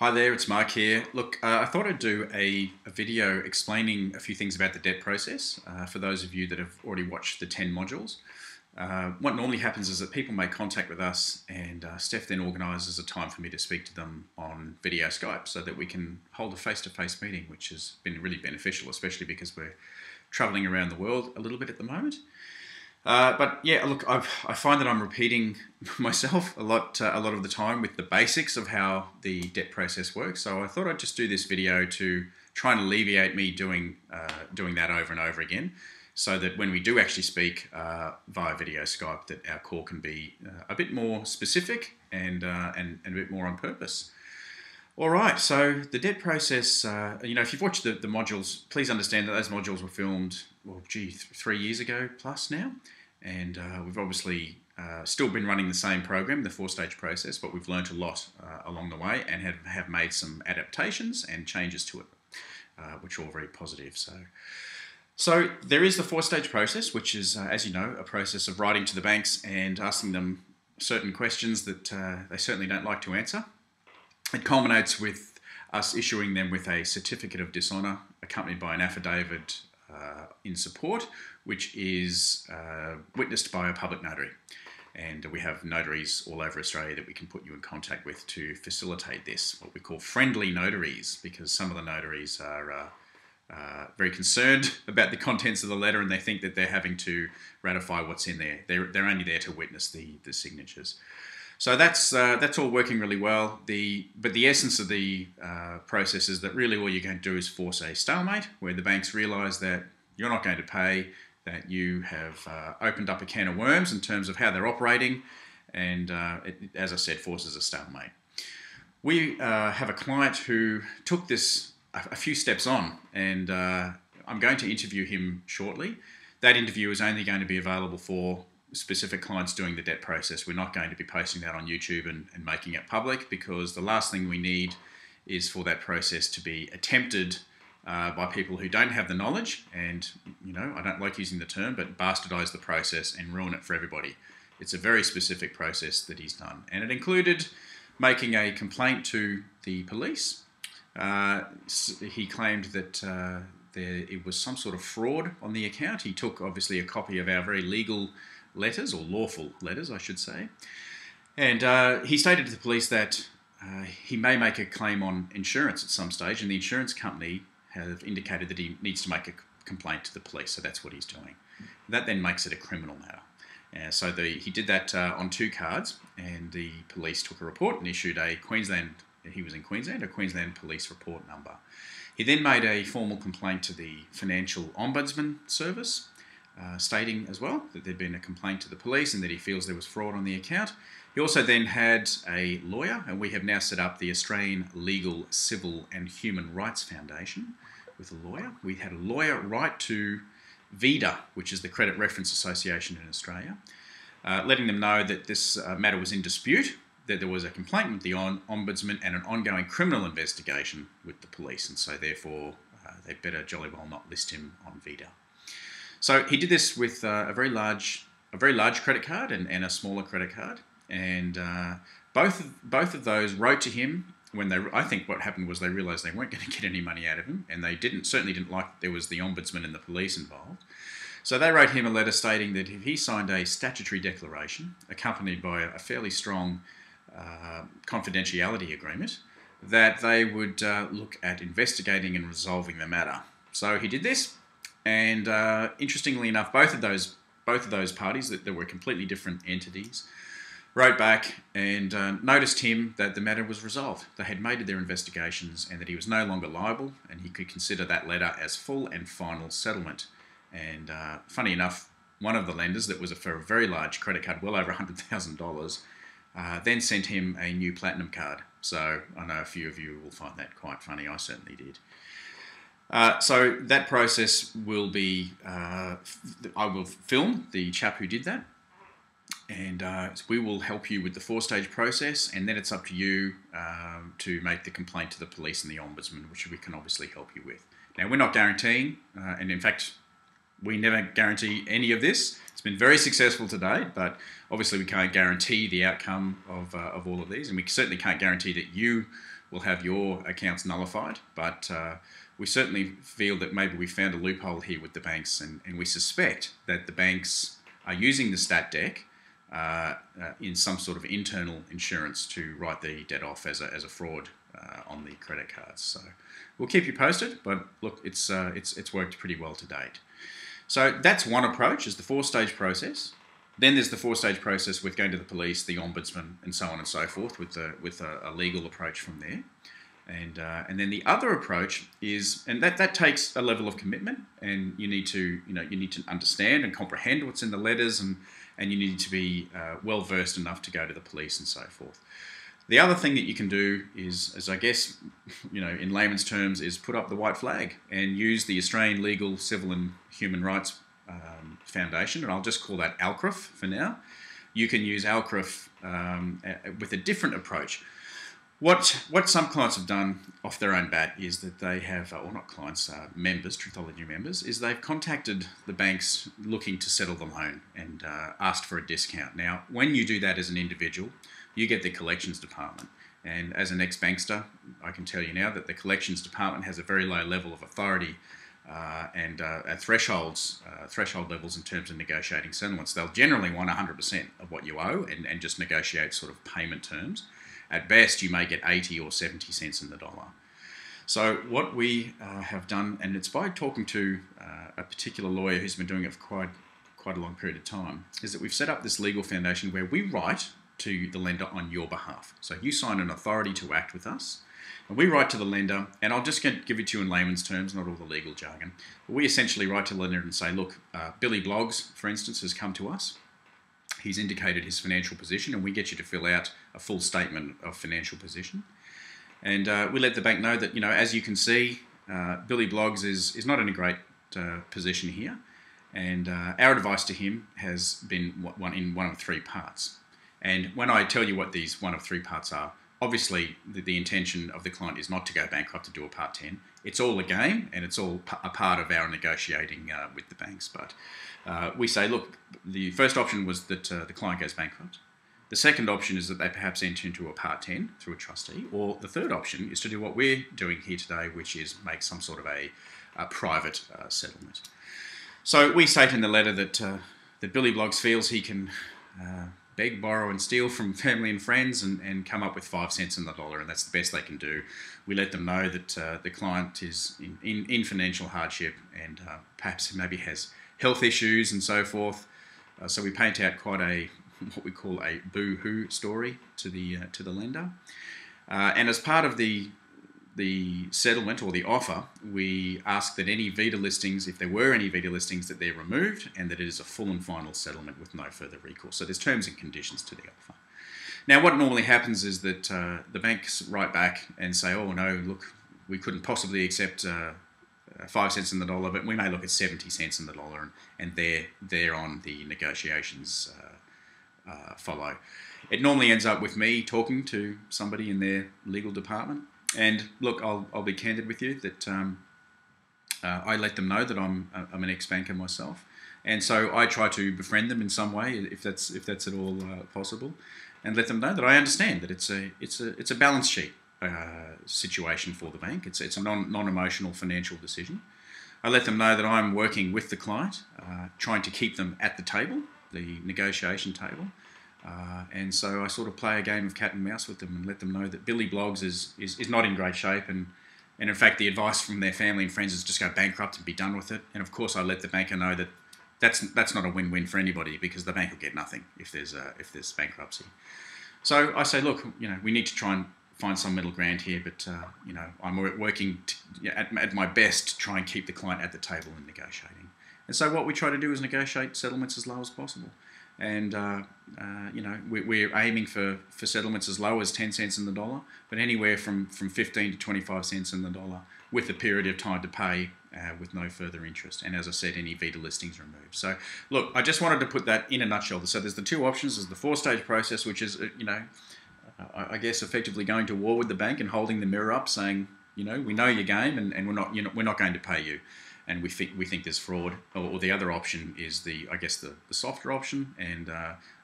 Hi there, it's Mark here. Look, I thought I'd do a video explaining a few things about the debt process for those of you that have already watched the 10 modules. What normally happens is that people make contact with us and Steph then organises a time for me to speak to them on video Skype so that we can hold a face-to-face meeting, which has been really beneficial, especially because we're travelling around the world a little bit at the moment. But yeah, look, I find that I'm repeating myself a lot of the time with the basics of how the debt process works. So I thought I'd just do this video to try and alleviate me doing that over and over again, so that when we do actually speak via video Skype, that our call can be a bit more specific and a bit more on purpose. All right, so the debt process, if you've watched the modules, please understand that those modules were filmed, 3 years ago plus now. And we've obviously still been running the same program, the 4-stage process, but we've learnt a lot along the way and have made some adaptations and changes to it, which are all very positive. So there is the 4-stage process, which is, as you know, a process of writing to the banks and asking them certain questions that they certainly don't like to answer. It culminates with us issuing them with a certificate of dishonour accompanied by an affidavit in support, which is witnessed by a public notary. And we have notaries all over Australia that we can put you in contact with to facilitate this, what we call friendly notaries, because some of the notaries are very concerned about the contents of the letter and they think that they're having to ratify what's in there. They're only there to witness the signatures. So that's all working really well. But the essence of the process is that really all you're going to do is force a stalemate, where the banks realise that you're not going to pay, that you have opened up a can of worms in terms of how they're operating, and it, as I said, forces a stalemate. We have a client who took this a few steps on, and I'm going to interview him shortly. That interview is only going to be available for specific clients doing the debt process. We're not going to be posting that on YouTube and making it public, because the last thing we need is for that process to be attempted by people who don't have the knowledge and, I don't like using the term, but bastardise the process and ruin it for everybody. It's a very specific process that he's done, and it included making a complaint to the police. He claimed that it was some sort of fraud on the account. He took, obviously, a copy of our very legal letters, or lawful letters, I should say. And he stated to the police that he may make a claim on insurance at some stage, and the insurance company have indicated that he needs to make a complaint to the police, so that's what he's doing. That then makes it a criminal matter. So he did that on 2 cards, and the police took a report and issued a Queensland Police report number. He then made a formal complaint to the Financial Ombudsman Service, stating as well that there'd been a complaint to the police and that he feels there was fraud on the account. He also then had a lawyer, and we have now set up the Australian Legal, Civil and Human Rights Foundation with a lawyer. We had a lawyer write to VEDA, which is the Credit Reference Association in Australia, letting them know that this matter was in dispute, that there was a complaint with the Ombudsman and an ongoing criminal investigation with the police, and so therefore they better jolly well not list him on VEDA. So he did this with a very large credit card and a smaller credit card, and both of those wrote to him when I think what happened was they realised they weren't going to get any money out of him, and they certainly didn't like that there was the Ombudsman and the police involved. So they wrote him a letter stating that if he signed a statutory declaration accompanied by a fairly strong confidentiality agreement, that they would look at investigating and resolving the matter. So he did this. And interestingly enough, both of those parties, that were completely different entities, wrote back and noticed him that the matter was resolved. They had made their investigations and that he was no longer liable, and he could consider that letter as full and final settlement. And funny enough, one of the lenders, that was for a very large credit card, well over $100,000, then sent him a new platinum card. So I know a few of you will find that quite funny. I certainly did. So that process will be, I will film the chap who did that, and we will help you with the 4-stage process, and then it's up to you to make the complaint to the police and the Ombudsman, which we can obviously help you with. Now, we're not guaranteeing, and in fact, we never guarantee any of this. It's been very successful to date, but obviously we can't guarantee the outcome of all of these, and we certainly can't guarantee that you will have your accounts nullified, but we certainly feel that maybe we found a loophole here with the banks, and we suspect that the banks are using the stat deck in some sort of internal insurance to write the debt off as a fraud on the credit cards. So we'll keep you posted, but look, it's worked pretty well to date. So that's one approach, is the 4-stage process. Then there's the 4-stage process with going to the police, the ombudsman, and so on and so forth, with a legal approach from there. And then the other approach is, and that takes a level of commitment, and you need to understand and comprehend what's in the letters, and you need to be well versed enough to go to the police and so forth. The other thing that you can do is, as I guess, in layman's terms, is put up the white flag and use the Australian Legal, Civil and Human Rights Foundation, and I'll just call that ALCHRF for now. You can use ALCHRF with a different approach. What some clients have done off their own bat is that they have, or not clients, members, Truthology members, is they've contacted the banks looking to settle the loan and asked for a discount. Now, when you do that as an individual, you get the collections department. And as an ex-bankster, I can tell you now that the collections department has a very low level of authority and threshold levels in terms of negotiating settlements. They'll generally want 100% of what you owe and just negotiate sort of payment terms. At best, you may get 80 or 70 cents in the dollar. So what we have done, and it's by talking to a particular lawyer who's been doing it for quite a long period of time, is that we've set up this legal foundation where we write to the lender on your behalf. So you sign an authority to act with us, and we write to the lender, and I'll just give it to you in layman's terms, not all the legal jargon. But we essentially write to the lender and say, look, Billy Bloggs, for instance, has come to us. He's indicated his financial position, and we get you to fill out a full statement of financial position. And we let the bank know that, as you can see, Billy Bloggs is not in a great position here. And our advice to him has been one of 3 parts. And when I tell you what these one of 3 parts are, obviously the intention of the client is not to go bankrupt to do a Part 10. It's all a game, and it's all a part of our negotiating with the banks. But we say, look, the first option was that the client goes bankrupt. The second option is that they perhaps enter into a Part 10 through a trustee. Or the third option is to do what we're doing here today, which is make some sort of a private settlement. So we state in the letter that Billy Bloggs feels he can beg, borrow and steal from family and friends and come up with 5 cents in the dollar, and that's the best they can do. We let them know that the client is in financial hardship and perhaps maybe has health issues and so forth. So we paint out quite what we call a boo-hoo story to the lender. And as part of the settlement or the offer, we ask that any Vita listings, if there were any Vita listings, that they're removed and that it is a full and final settlement with no further recourse. So there's terms and conditions to the offer. Now, what normally happens is that the banks write back and say, oh no, look, we couldn't possibly accept 5 cents in the dollar, but we may look at 70 cents in the dollar, and thereon the negotiations follow. It normally ends up with me talking to somebody in their legal department. And look, I'll be candid with you that I let them know that I'm an ex-banker myself, and so I try to befriend them in some way, if that's at all possible, and let them know that I understand that it's a balance sheet situation for the bank. It's a non-emotional financial decision. I let them know that I'm working with the client, trying to keep them at the table, the negotiation table. And so I sort of play a game of cat and mouse with them and let them know that Billy Bloggs is not in great shape, and in fact the advice from their family and friends is just go bankrupt and be done with it. And of course I let the banker know that that's not a win-win for anybody, because the bank will get nothing if there's bankruptcy. So I say, look, we need to try and find some middle ground here, but I'm working at my best to try and keep the client at the table in negotiating. And so what we try to do is negotiate settlements as low as possible. And we're aiming for settlements as low as 10 cents in the dollar, but anywhere from 15 to 25 cents in the dollar, with a period of time to pay with no further interest. And as I said, any Vita listings removed. So look, I just wanted to put that in a nutshell. So there's the 2 options. There's the 4-stage process, which is I guess effectively going to war with the bank and holding the mirror up, saying we know your game, and we're not going to pay you. and we think there's fraud. Or the other option is the softer option, and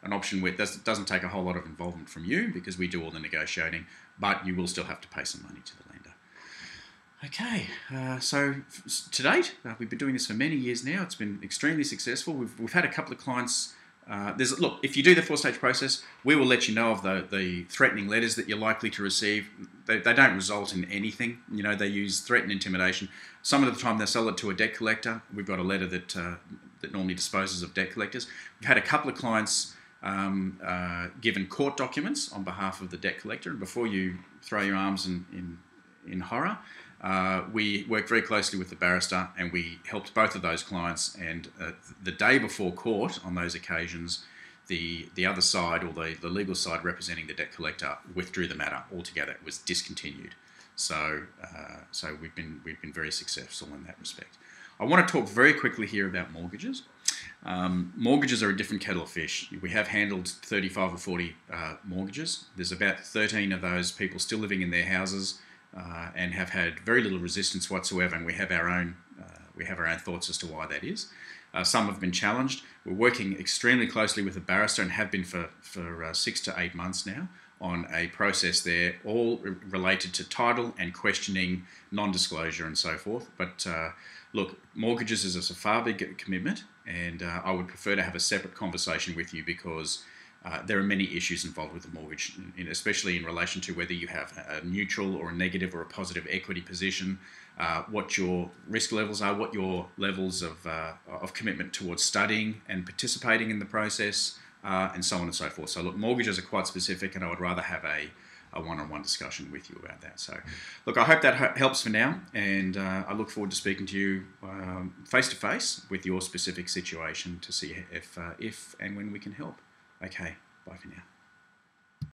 an option where it doesn't take a whole lot of involvement from you because we do all the negotiating, but you will still have to pay some money to the lender. Okay, so to date, we've been doing this for many years now. It's been extremely successful. We've had a couple of clients. Look, if you do the 4-stage process, we will let you know of the threatening letters that you're likely to receive. They don't result in anything. You know, they use threat and intimidation. Some of the time they'll sell it to a debt collector. We've got a letter that normally disposes of debt collectors. We've had a couple of clients given court documents on behalf of the debt collector. And before you throw your arms in horror, we worked very closely with the barrister, and we helped both of those clients. And the day before court, on those occasions, the other side, or the legal side representing the debt collector, withdrew the matter altogether. It was discontinued. So we've been very successful in that respect. I want to talk very quickly here about mortgages. Mortgages are a different kettle of fish. We have handled 35 or 40 mortgages. There's about 13 of those people still living in their houses. And have had very little resistance whatsoever, and we have our own thoughts as to why that is. Some have been challenged. We're working extremely closely with a barrister, and have been for 6 to 8 months now, on a process there, all related to title and questioning, non-disclosure and so forth. But look, mortgages is a far bigger commitment, and I would prefer to have a separate conversation with you, because there are many issues involved with the mortgage, especially in relation to whether you have a neutral or a negative or a positive equity position, what your risk levels are, what your levels of commitment towards studying and participating in the process, and so on and so forth. So look, mortgages are quite specific, and I would rather have a one-on-one discussion with you about that. So look, I hope that helps for now, and I look forward to speaking to you face-to-face with your specific situation to see if and when we can help. Okay, bye for now.